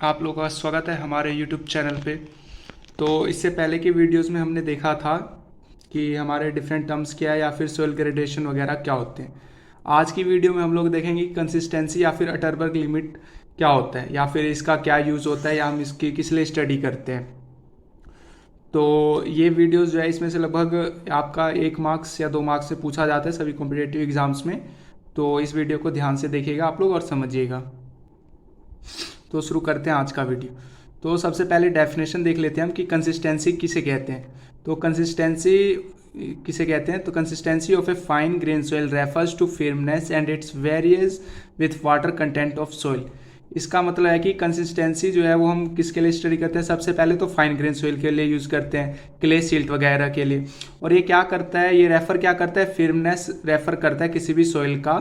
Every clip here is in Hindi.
आप लोगों का स्वागत है हमारे YouTube चैनल पे। तो इससे पहले की वीडियोस में हमने देखा था कि हमारे डिफरेंट टर्म्स क्या है या फिर सोइल ग्रेडेशन वगैरह क्या होते हैं। आज की वीडियो में हम लोग देखेंगे कि कंसिस्टेंसी या फिर अटरबर्ग लिमिट क्या होता है या फिर इसका क्या यूज़ होता है या हम इसकी किस लिए स्टडी करते हैं। तो ये वीडियोस जो है इसमें से लगभग आपका 1 मार्क्स या 2 मार्क्स से पूछा जाता है सभी कॉम्पिटेटिव एग्जाम्स में। तो इस वीडियो को ध्यान से देखिएगा आप लोग और समझिएगा। तो शुरू करते हैं आज का वीडियो। तो सबसे पहले डेफिनेशन देख लेते हैं हम कि कंसिस्टेंसी किसे कहते हैं। तो कंसिस्टेंसी किसे कहते हैं, तो consistency of a fine grain soil refers to firmness and its various with water content of soil. इसका मतलब है कि कंसिस्टेंसी जो है वो हम किसके लिए स्टडी करते हैं, सबसे पहले तो फाइन ग्रेन सोइल के लिए यूज़ करते हैं, क्ले सिल्ट वगैरह के लिए। और ये क्या करता है, ये रेफर क्या करता है, फर्मनेस रेफर करता है किसी भी सोइल का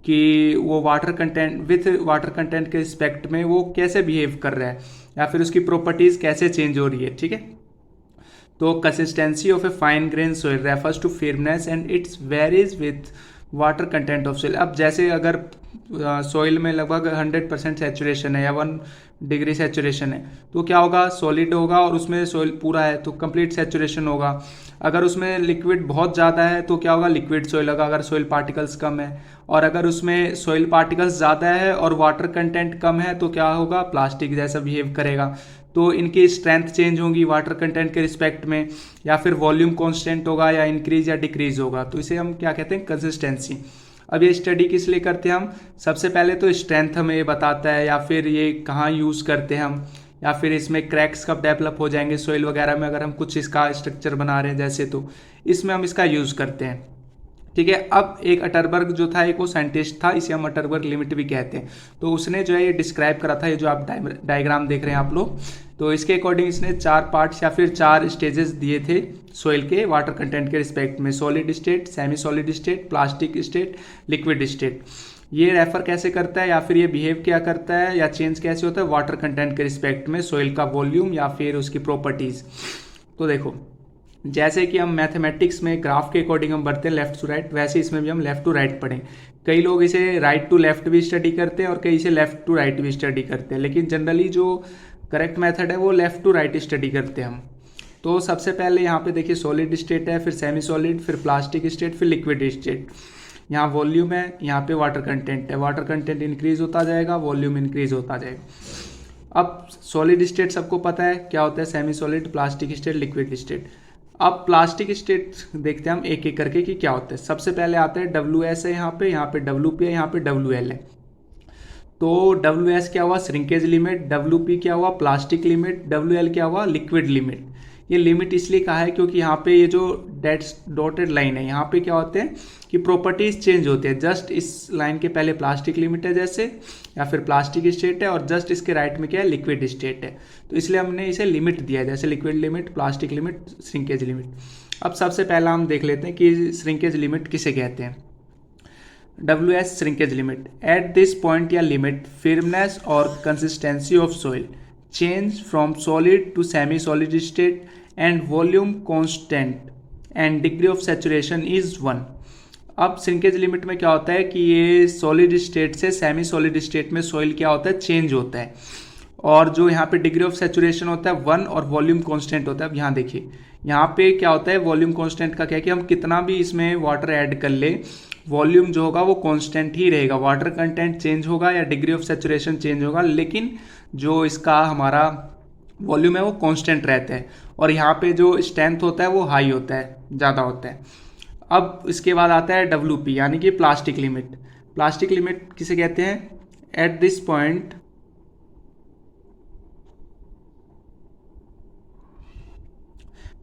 कि वो water content with water content के रिस्पेक्ट में वो कैसे बिहेव कर रहा है या फिर उसकी प्रॉपर्टीज कैसे चेंज हो रही है। ठीक है, तो consistency of a fine grain soil refers to firmness and its varies with water content of soil. अब जैसे अगर सोइल में लगभग 100% सेचुरेशन है या 1 डिग्री सेचुरेशन है तो क्या होगा, सॉलिड होगा और उसमें सोइल पूरा है तो कंप्लीट सेचुरेशन होगा। अगर उसमें लिक्विड बहुत ज़्यादा है तो क्या होगा, लिक्विड सोइल होगा अगर सोइल पार्टिकल्स कम है। और अगर उसमें सोइल पार्टिकल्स ज़्यादा है और वाटर कंटेंट कम है तो क्या होगा, प्लास्टिक जैसा बिहेव करेगा। तो इनकी स्ट्रेंथ चेंज होगी वाटर कंटेंट के रिस्पेक्ट में, या फिर वॉल्यूम कांस्टेंट होगा या इंक्रीज या डिक्रीज होगा। तो इसे हम क्या कहते हैं, कंसिस्टेंसी। अब ये स्टडी किस लिए करते हैं हम, सबसे पहले तो स्ट्रेंथ हमें ये बताता है या फिर ये कहाँ यूज़ करते हैं हम, या फिर इसमें क्रैक्स कब डेवलप हो जाएंगे सोइल वगैरह में अगर हम कुछ इसका स्ट्रक्चर बना रहे हैं जैसे, तो इसमें हम इसका यूज़ करते हैं। ठीक है, अब एक अटरबर्ग जो था एक वो साइंटिस्ट था, इसे हम अटरबर्ग लिमिट भी कहते हैं। तो उसने जो है ये डिस्क्राइब करा था, ये जो आप डायग्राम देख रहे हैं आप लोग, तो इसके अकॉर्डिंग इसने 4 पार्ट्स या फिर 4 स्टेजेस दिए थे सोइल के वाटर कंटेंट के रिस्पेक्ट में, solid state, semi solid state, plastic state, liquid state. ये रेफर कैसे करता है या फिर ये बिहेव क्या करता है या चेंज कैसे होता है वाटर कंटेंट के रिस्पेक्ट में, सोइल का वॉल्यूम या फिर उसकी प्रॉपर्टीज। तो देखो, जैसे कि हम मैथमेटिक्स में ग्राफ के अकॉर्डिंग हम बढ़ते हैं लेफ्ट टू राइट, वैसे इसमें भी हम लेफ्ट टू राइट पढ़ें। कई लोग इसे राइट टू लेफ्ट भी स्टडी करते हैं और कई इसे लेफ्ट टू राइट भी स्टडी करते हैं, लेकिन जनरली जो करेक्ट मेथड है वो लेफ्ट टू राइट स्टडी करते हैं हम। तो सबसे पहले यहाँ पे देखिए सॉलिड स्टेट है, फिर सेमी सॉलिड, फिर प्लास्टिक स्टेट, फिर लिक्विड स्टेट। यहाँ वॉल्यूम है, यहाँ पे वाटर कंटेंट है, वाटर कंटेंट इंक्रीज होता जाएगा, वॉल्यूम इंक्रीज होता जाएगा। अब सॉलिड स्टेट सबको पता है क्या होता है, semi solid, plastic state, liquid state. अब प्लास्टिक स्टेट देखते हैं हम एक एक करके कि क्या होता है। सबसे पहले आता है WS है, यहाँ पे WP है, यहाँ पे WL है। तो WS क्या हुआ, श्रिंकेज लिमिट, WP क्या हुआ, प्लास्टिक लिमिट, WL क्या हुआ, लिक्विड लिमिट। ये लिमिट इसलिए कहा है क्योंकि यहाँ पे ये जो डॉटेड लाइन है यहाँ पे क्या होते हैं कि प्रॉपर्टीज चेंज होते हैं। जस्ट इस लाइन के पहले प्लास्टिक लिमिट है जैसे, या फिर प्लास्टिक स्टेट है, और जस्ट इसके राइट में क्या है, लिक्विड स्टेट है। तो इसलिए हमने इसे लिमिट दिया है, जैसे liquid limit, plastic limit, shrinkage limit. अब सबसे पहला हम देख लेते हैं कि श्रिंकेज लिमिट किसे कहते हैं। WS shrinkage limit, eight this point या लिमिट firmness और consistency of soil change from solid to semi solid state and volume constant and degree of saturation is 1। अब श्रिंकेज लिमिट में क्या होता है कि ये सॉलिड स्टेट से सेमी सॉलिड स्टेट में सोइल क्या होता है, चेंज होता है। और जो यहाँ पे डिग्री ऑफ सेचुरेशन होता है 1 और वॉल्यूम कांस्टेंट होता है। अब यहाँ देखिए, यहाँ पे क्या होता है, वॉल्यूम कांस्टेंट का क्या है कि हम कितना भी इसमें वाटर ऐड कर ले, वॉल्यूम जो होगा वो कांस्टेंट ही रहेगा। वाटर कंटेंट चेंज होगा या डिग्री ऑफ सेचुरेशन चेंज होगा, लेकिन जो इसका हमारा वॉल्यूम है वो कांस्टेंट रहता है। और यहाँ पे जो स्ट्रेंथ होता है वो हाई होता है, ज़्यादा होता है। अब इसके बाद आता है WP यानी कि प्लास्टिक लिमिट। प्लास्टिक लिमिट किसे कहते हैं, eight this point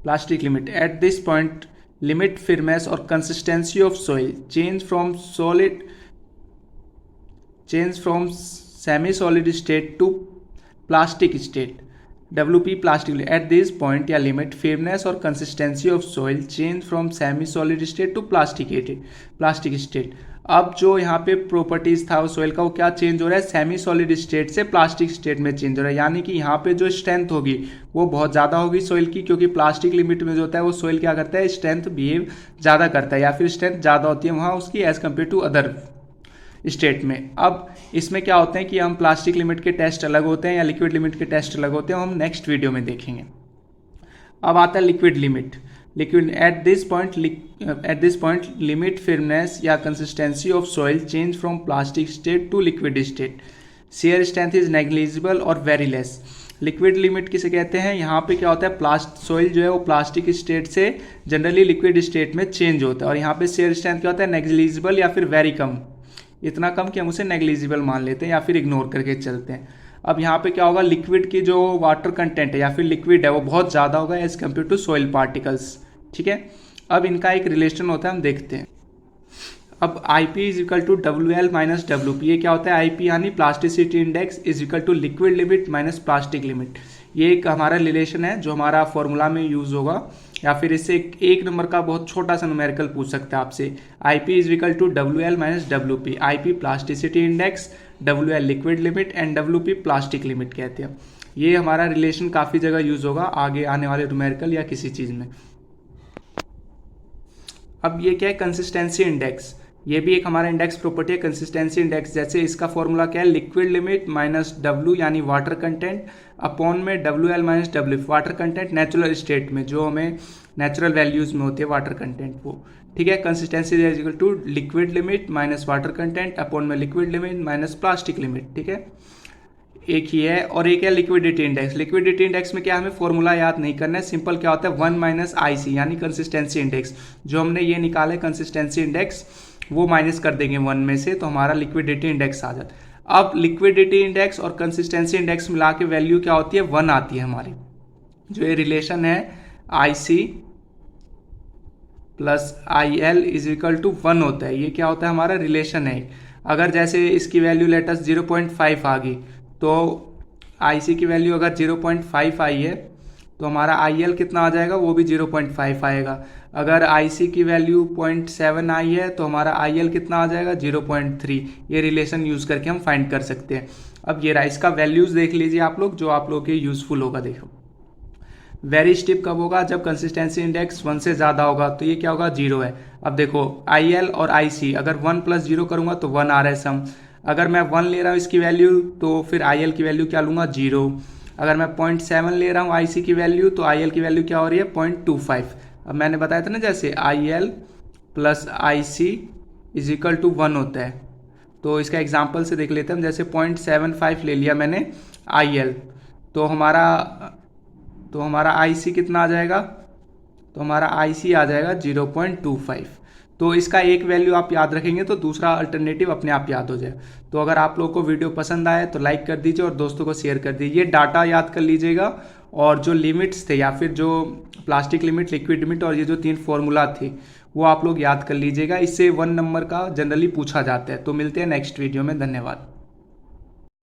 plastic limit, eight this point limit firmness और consistency of soil change from semi solid state to plastic state। WP plastic, eight this point या लिमिट firmness और consistency of soil change from semi solid state to plastic state। अब जो यहाँ पे प्रॉपर्टीज था सोइल का वो क्या चेंज हो रहा है, सेमी सॉलिड स्टेट से प्लास्टिक स्टेट में चेंज हो रहा है। यानी कि यहाँ पे जो स्ट्रेंथ होगी वो बहुत ज़्यादा होगी सोइल की, क्योंकि प्लास्टिक लिमिट में जो होता है वो सोइल क्या करता है, स्ट्रेंथ बिहेव ज़्यादा करता है या फिर स्ट्रेंथ ज़्यादा होती है वहाँ उसकी as compare to other. State में। अब इसमें क्या होते हैं कि हम प्लास्टिक लिमिट के टेस्ट अलग होते हैं या लिक्विड लिमिट के टेस्ट अलग होते हैं, हम नेक्स्ट वीडियो में देखेंगे। अब आता है liquid limit. Liquid at this point limit firmness या consistency of soil change from plastic state to liquid state. Shear strength is negligible और वेरी लेस। लिक्विड लिमिट किसे कहते हैं? यहाँ पे क्या होता है, सॉइल जो है वो प्लास्टिक स्टेट से जनरली लिक्विड स्टेट में चेंज होता है, और यहाँ पे शेयर स्ट्रेंथ क्या होता है, नेग्लिजिबल या फिर वेरी कम, इतना कम कि हम उसे नेग्लिजिबल मान लेते हैं या फिर इग्नोर करके चलते हैं। अब यहाँ पे क्या होगा, लिक्विड की जो वाटर कंटेंट है या फिर लिक्विड है वो बहुत ज़्यादा होगा as compare to soil particles. ठीक है, अब इनका एक रिलेशन होता है, हम देखते हैं। अब IP is equal to WL minus WP, ये क्या होता है, IP यानी plasticity index is equal to liquid limit minus plastic limit. ये एक हमारा रिलेशन है जो हमारा फॉर्मूला में यूज होगा, या फिर इससे एक नंबर का बहुत छोटा सा न्यूमेरिकल पूछ सकता है आपसे। IP is equal to WL minus WP। IP plasticity index, WL liquid limit and WP plastic limit कहते हैं। ये हमारा रिलेशन काफ़ी जगह यूज होगा आगे आने वाले न्यूमेरिकल या किसी चीज़ में। अब ये क्या है, कंसिस्टेंसी इंडेक्स। ये भी एक हमारा इंडेक्स प्रॉपर्टी है, कंसिस्टेंसी इंडेक्स। जैसे इसका फॉर्मूला क्या है, लिक्विड लिमिट माइनस W यानी वाटर कंटेंट अपॉन में WL minus WP, water content natural state में जो हमें नेचुरल वैल्यूज में होती है वाटर कंटेंट वो। ठीक है, consistency is equal to liquid limit minus water content upon में liquid limit minus plastic limit. ठीक है, एक ही है। और एक है लिक्विडिटी इंडेक्स। लिक्विडिटी इंडेक्स में क्या हमें फॉर्मूला याद नहीं करना है, सिंपल क्या होता है 1 माइनस IC यानी कंसिस्टेंसी इंडेक्स। जो हमने ये निकाले कंसिस्टेंसी इंडेक्स वो माइनस कर देंगे 1 में से, तो हमारा लिक्विडिटी इंडेक्स आ जाता है। अब लिक्विडिटी इंडेक्स और कंसिस्टेंसी इंडेक्स मिला के वैल्यू क्या होती है, 1 आती है हमारी। जो ये रिलेशन है IC plus IL is equal to 1 होता है, ये क्या होता है, हमारा रिलेशन है। अगर जैसे इसकी वैल्यू लेटस 0.5 आ गई, तो IC की वैल्यू अगर 0.5 आई है तो हमारा IL कितना आ जाएगा, वो भी 0.5 आएगा। अगर IC की वैल्यू 0.7 आई है तो हमारा IL कितना आ जाएगा, 0.3। ये रिलेशन यूज़ करके हम फाइंड कर सकते हैं। अब ये रहा, इसका वैल्यूज़ देख लीजिए आप लोग, जो आप लोग के यूज़फुल होगा। देखो वेरी स्टिप कब होगा, जब कंसिस्टेंसी इंडेक्स 1 से ज़्यादा होगा, तो ये क्या होगा, 0 है। अब देखो IL और IC अगर 1 प्लस 0 करूँगा तो 1 आ रहा है सम। अगर मैं 1 ले रहा हूँ इसकी वैल्यू तो फिर IL की वैल्यू क्या लूँगा, 0। अगर मैं 0.7 ले रहा हूँ IC की वैल्यू तो IL की वैल्यू क्या हो रही है, 0.25। अब मैंने बताया था ना, जैसे IL plus IC is equal to 1 होता है। तो इसका एग्जांपल से देख लेते हैं हम। जैसे 0.75 ले लिया मैंने IL, तो हमारा IC कितना आ जाएगा, तो हमारा IC आ जाएगा 0.25। तो इसका एक वैल्यू आप याद रखेंगे तो दूसरा अल्टरनेटिव अपने आप याद हो जाए। तो अगर आप लोगों को वीडियो पसंद आए तो लाइक कर दीजिए और दोस्तों को शेयर कर दीजिए। ये डाटा याद कर लीजिएगा, और जो लिमिट्स थे या फिर जो प्लास्टिक लिमिट, लिक्विड लिमिट और ये जो 3 फॉर्मूला थे वो आप लोग याद कर लीजिएगा। इससे 1 नंबर का जनरली पूछा जाता है। तो मिलते हैं नेक्स्ट वीडियो में, धन्यवाद।